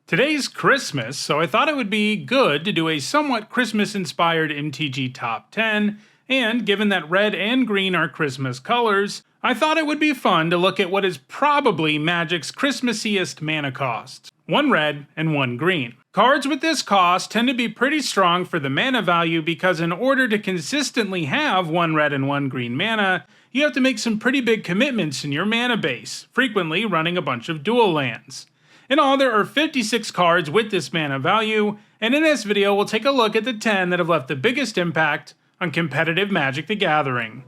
Today's Christmas, so I thought it would be good to do a somewhat Christmas-inspired MTG Top 10, and given that red and green are Christmas colors, I thought it would be fun to look at what is probably Magic's Christmasiest mana costs. 1 red and 1 green. Cards with this cost tend to be pretty strong for the mana value because in order to consistently have 1 red and 1 green mana, you have to make some pretty big commitments in your mana base, frequently running a bunch of dual lands. In all, there are 56 cards with this mana value, and in this video we'll take a look at the 10 that have left the biggest impact on competitive Magic the Gathering.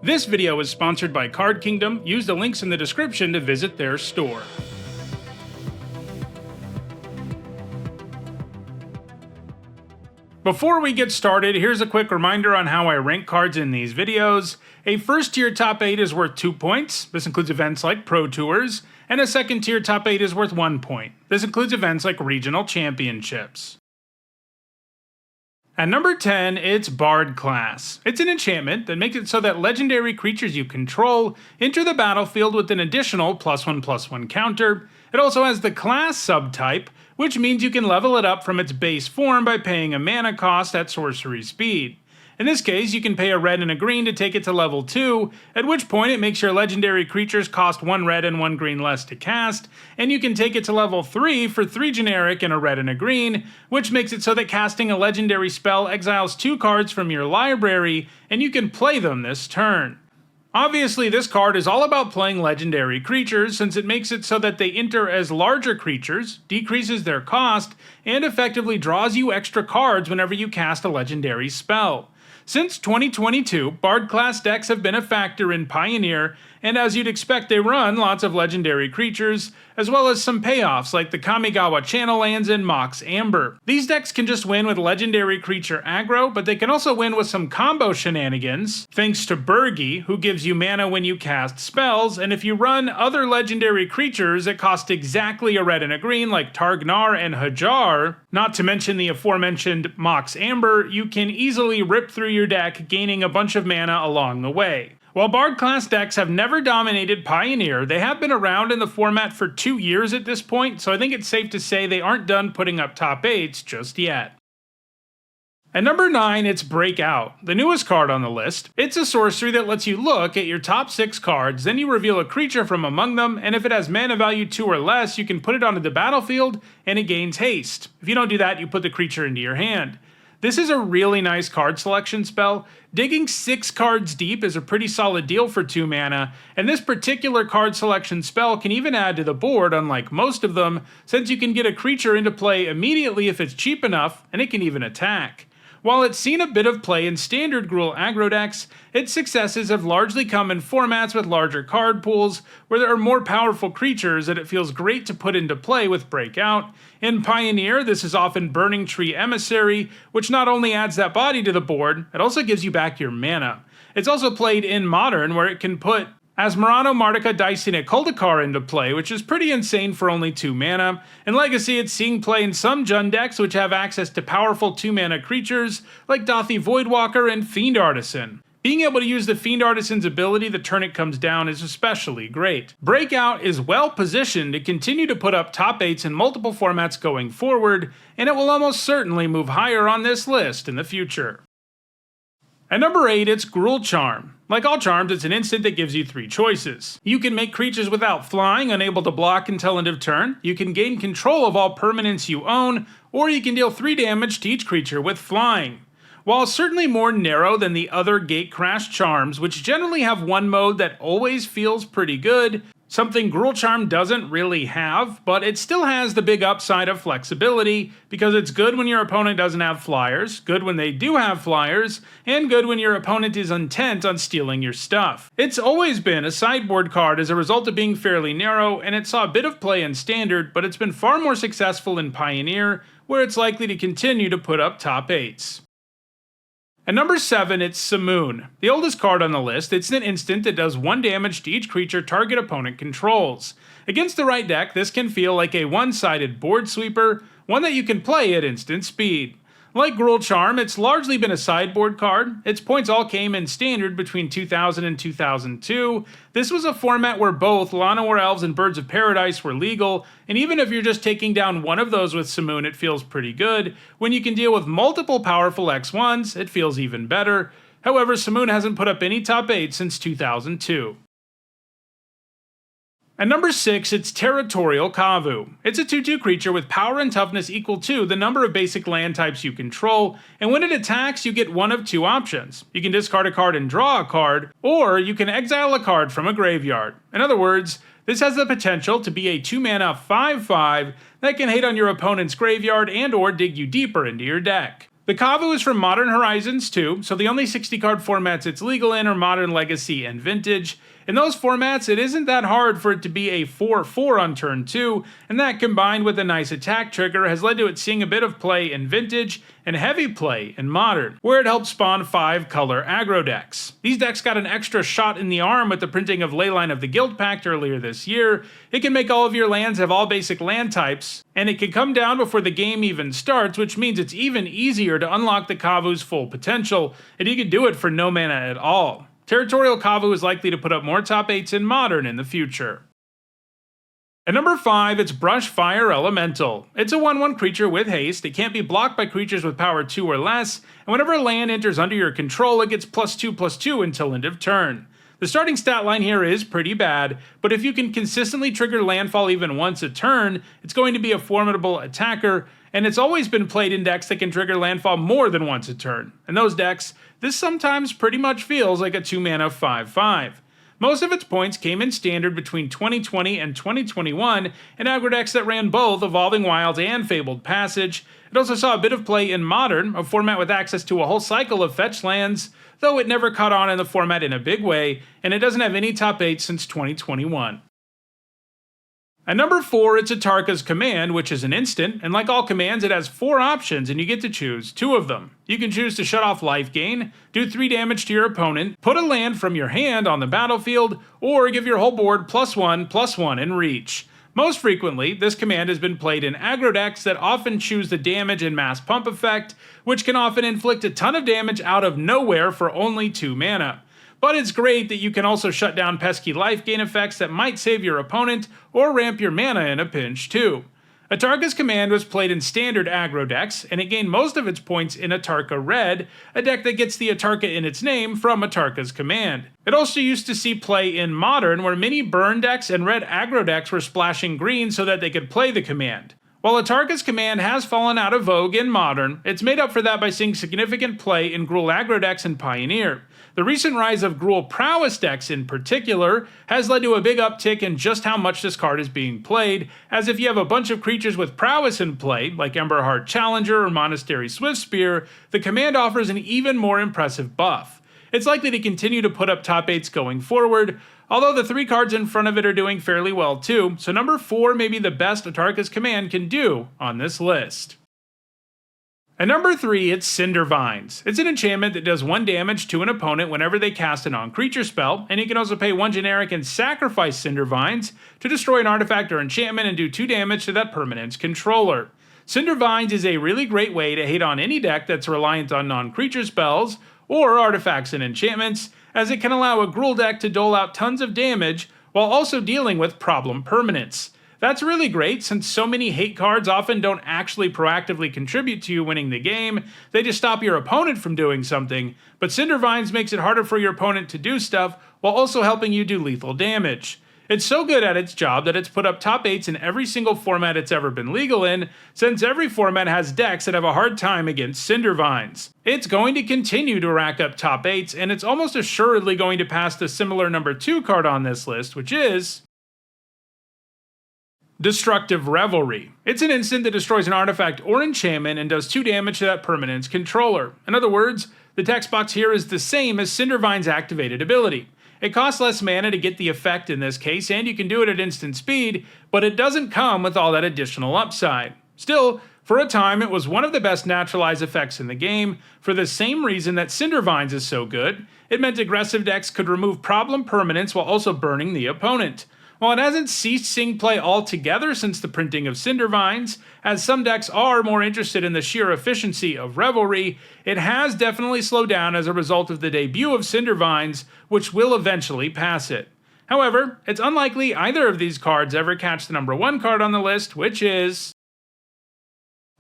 This video is sponsored by Card Kingdom. Use the links in the description to visit their store. Before we get started, here's a quick reminder on how I rank cards in these videos. A first tier top 8 is worth 2 points. This includes events like Pro Tours, and a second tier top 8 is worth 1 point. This includes events like regional championships. At number 10, it's Bard class. It's an enchantment that makes it so that legendary creatures you control enter the battlefield with an additional +1/+1 counter. It also has the class subtype, which means you can level it up from its base form by paying a mana cost at sorcery speed. In this case, you can pay a red and a green to take it to level 2, at which point it makes your legendary creatures cost 1 red and 1 green less to cast, and you can take it to level 3 for 3 generic and a red and a green, which makes it so that casting a legendary spell exiles 2 cards from your library, and you can play them this turn. Obviously, this card is all about playing legendary creatures since it makes it so that they enter as larger creatures, decreases their cost, and effectively draws you extra cards whenever you cast a legendary spell. Since 2022, Bard class decks have been a factor in Pioneer, and as you'd expect they run lots of legendary creatures, as well as some payoffs like the Kamigawa Channel Lands and Mox Amber. These decks can just win with legendary creature aggro, but they can also win with some combo shenanigans, thanks to Burgi, who gives you mana when you cast spells, and if you run other legendary creatures that cost exactly a red and a green like Targnar and Hajar, not to mention the aforementioned Mox Amber, you can easily rip through your deck, gaining a bunch of mana along the way. While Bard class decks have never dominated Pioneer, they have been around in the format for 2 years at this point, so I think it's safe to say they aren't done putting up top 8s just yet. At number 9, it's Breakout, the newest card on the list. It's a sorcery that lets you look at your top 6 cards, then you reveal a creature from among them, and if it has mana value 2 or less, you can put it onto the battlefield, and it gains haste. If you don't do that, you put the creature into your hand. This is a really nice card selection spell. Digging 6 cards deep is a pretty solid deal for 2 mana, and this particular card selection spell can even add to the board, unlike most of them, since you can get a creature into play immediately if it's cheap enough, and it can even attack. While it's seen a bit of play in standard Gruul aggro decks, its successes have largely come in formats with larger card pools, where there are more powerful creatures that it feels great to put into play with Breakout. In Pioneer, this is often Burning Tree Emissary, which not only adds that body to the board, it also gives you back your mana. It's also played in Modern, where it can put Asmarano Martika Daisine Kuldakar into play, which is pretty insane for only 2 mana. In Legacy, it's seeing play in some Jund decks which have access to powerful 2-mana creatures like Dathi Voidwalker and Fiend Artisan. Being able to use the Fiend Artisan's ability the turn it comes down is especially great. Breakout is well positioned to continue to put up top 8s in multiple formats going forward, and it will almost certainly move higher on this list in the future. At number 8, it's Gruul Charm. Like all charms, it's an instant that gives you 3 choices. You can make creatures without flying, unable to block until end of turn, you can gain control of all permanents you own, or you can deal 3 damage to each creature with flying. While certainly more narrow than the other Gatecrash charms, which generally have one mode that always feels pretty good, something Gruul Charm doesn't really have, but it still has the big upside of flexibility, because it's good when your opponent doesn't have flyers, good when they do have flyers, and good when your opponent is intent on stealing your stuff. It's always been a sideboard card as a result of being fairly narrow, and it saw a bit of play in Standard, but it's been far more successful in Pioneer, where it's likely to continue to put up top 8s. At number 7, it's Simoon. The oldest card on the list, it's an instant that does 1 damage to each creature target opponent controls. Against the right deck, this can feel like a one-sided board sweeper, one that you can play at instant speed. Like Gruul Charm, it's largely been a sideboard card. Its points all came in standard between 2000 and 2002. This was a format where both Llanowar Elves and Birds of Paradise were legal, and even if you're just taking down one of those with Simoon, it feels pretty good. When you can deal with multiple powerful X1s, it feels even better. However, Simoon hasn't put up any top 8 since 2002. At number 6, it's Territorial Kavu. It's a 2/2 creature with power and toughness equal to the number of basic land types you control, and when it attacks, you get one of two options. You can discard a card and draw a card, or you can exile a card from a graveyard. In other words, this has the potential to be a 2-mana 5/5 that can hit on your opponent's graveyard and or dig you deeper into your deck. The Kavu is from Modern Horizons 2, so the only 60-card formats it's legal in are Modern, Legacy, and Vintage. In those formats, it isn't that hard for it to be a 4/4 on turn 2, and that combined with a nice attack trigger has led to it seeing a bit of play in Vintage and heavy play in Modern, where it helps spawn 5-color aggro decks. These decks got an extra shot in the arm with the printing of Leyline of the Guild Pact earlier this year. It can make all of your lands have all basic land types, and it can come down before the game even starts, which means it's even easier to unlock the Kavu's full potential, and you can do it for no mana at all. Territorial Kavu is likely to put up more top 8s in Modern in the future. At number 5, it's Brushfire Elemental. It's a 1/1 creature with haste. It can't be blocked by creatures with power 2 or less, and whenever a land enters under your control, it gets +2/+2 until end of turn. The starting stat line here is pretty bad, but if you can consistently trigger landfall even once a turn, it's going to be a formidable attacker, and it's always been played in decks that can trigger landfall more than once a turn. In those decks, this sometimes pretty much feels like a 2-mana 5/5. Most of its points came in standard between 2020 and 2021 in aggro decks that ran both Evolving Wilds and Fabled Passage. It also saw a bit of play in Modern, a format with access to a whole cycle of fetch lands, though it never caught on in the format in a big way, and it doesn't have any top 8 since 2021. At number 4, it's Atarka's Command, which is an instant, and like all commands, it has 4 options, and you get to choose 2 of them. You can choose to shut off life gain, do 3 damage to your opponent, put a land from your hand on the battlefield, or give your whole board +1/+1 in reach. Most frequently, this command has been played in aggro decks that often choose the damage and mass pump effect, which can often inflict a ton of damage out of nowhere for only 2 mana. But it's great that you can also shut down pesky life gain effects that might save your opponent or ramp your mana in a pinch too. Atarka's Command was played in standard aggro decks, and it gained most of its points in Atarka Red, a deck that gets the Atarka in its name from Atarka's Command. It also used to see play in Modern, where many burn decks and red aggro decks were splashing green so that they could play the command. While Atarka's Command has fallen out of vogue in Modern, it's made up for that by seeing significant play in Gruul aggro decks and Pioneer. The recent rise of Gruul Prowess decks in particular has led to a big uptick in just how much this card is being played, as if you have a bunch of creatures with prowess in play, like Emberheart Challenger or Monastery Swiftspear, the command offers an even more impressive buff. It's likely to continue to put up top 8s going forward, although the 3 cards in front of it are doing fairly well too, so number 4 may be the best Atarka's Command can do on this list. At number 3, it's Cindervines. It's an enchantment that does 1 damage to an opponent whenever they cast a non-creature spell, and you can also pay 1 generic and sacrifice Cindervines to destroy an artifact or enchantment and do 2 damage to that permanent's controller. Cindervines is a really great way to hate on any deck that's reliant on non-creature spells, or artifacts and enchantments, as it can allow a Gruul deck to dole out tons of damage while also dealing with problem permanents. That's really great since so many hate cards often don't actually proactively contribute to you winning the game, they just stop your opponent from doing something, but Cindervines makes it harder for your opponent to do stuff while also helping you do lethal damage. It's so good at its job that it's put up top 8s in every single format it's ever been legal in, since every format has decks that have a hard time against Cindervines. It's going to continue to rack up top 8s, and it's almost assuredly going to pass the similar number 2 card on this list, which is Destructive Revelry. It's an instant that destroys an artifact or enchantment and does 2 damage to that permanent's controller. In other words, the text box here is the same as Cindervine's activated ability. It costs less mana to get the effect in this case, and you can do it at instant speed, but it doesn't come with all that additional upside. Still, for a time it was one of the best naturalized effects in the game, for the same reason that Cindervines is so good. It meant aggressive decks could remove problem permanents while also burning the opponent. While it hasn't ceased seeing play altogether since the printing of Cindervines, as some decks are more interested in the sheer efficiency of Revelry, it has definitely slowed down as a result of the debut of Cindervines, which will eventually pass it. However, it's unlikely either of these cards ever catch the number 1 card on the list, which is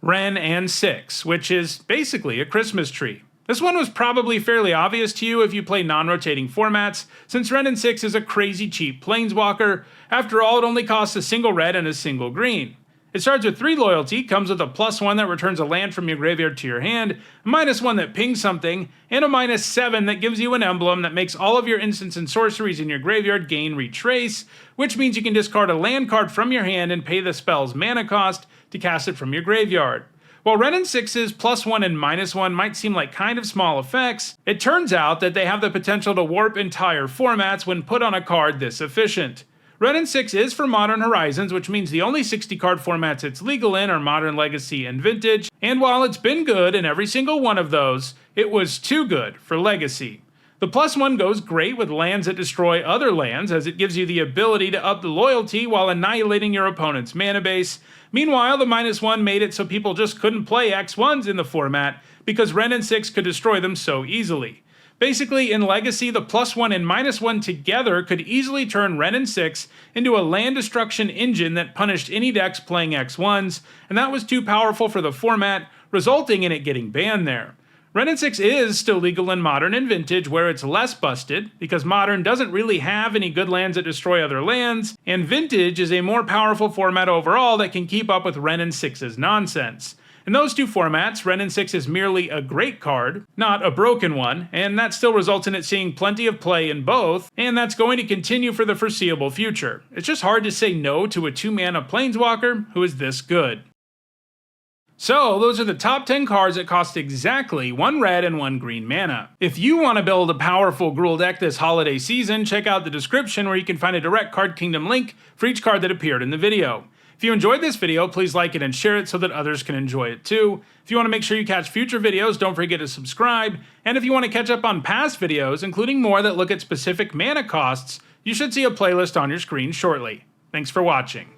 Wrenn and 6, which is basically a Christmas tree. This one was probably fairly obvious to you if you play non-rotating formats, since Wrenn and 6 is a crazy cheap planeswalker. After all, it only costs a single red and a single green. It starts with 3 loyalty, comes with a +1 that returns a land from your graveyard to your hand, a -1 that pings something, and a -7 that gives you an emblem that makes all of your instants and sorceries in your graveyard gain retrace, which means you can discard a land card from your hand and pay the spell's mana cost to cast it from your graveyard. While Wrenn and 6's +1 and -1 might seem like kind of small effects, it turns out that they have the potential to warp entire formats when put on a card this efficient. Wrenn and 6 is for Modern Horizons, which means the only 60-card formats it's legal in are Modern, Legacy, and Vintage, and while it's been good in every single one of those, it was too good for Legacy. The +1 goes great with lands that destroy other lands, as it gives you the ability to up the loyalty while annihilating your opponent's mana base. Meanwhile, the -1 made it so people just couldn't play X1s in the format, because Wrenn and 6 could destroy them so easily. Basically, in Legacy, the +1 and -1 together could easily turn Wrenn and 6 into a land destruction engine that punished any decks playing X1s, and that was too powerful for the format, resulting in it getting banned there. Wrenn and 6 is still legal in Modern and Vintage, where it's less busted, because Modern doesn't really have any good lands that destroy other lands, and Vintage is a more powerful format overall that can keep up with Wrenn and 6's nonsense. In those two formats, Wrenn and 6 is merely a great card, not a broken one, and that still results in it seeing plenty of play in both, and that's going to continue for the foreseeable future. It's just hard to say no to a 2-mana planeswalker who is this good. So, those are the top 10 cards that cost exactly 1 red and 1 green mana. If you want to build a powerful Gruul deck this holiday season, check out the description where you can find a direct Card Kingdom link for each card that appeared in the video. If you enjoyed this video, please like it and share it so that others can enjoy it too. If you want to make sure you catch future videos, don't forget to subscribe. And if you want to catch up on past videos, including more that look at specific mana costs, you should see a playlist on your screen shortly. Thanks for watching.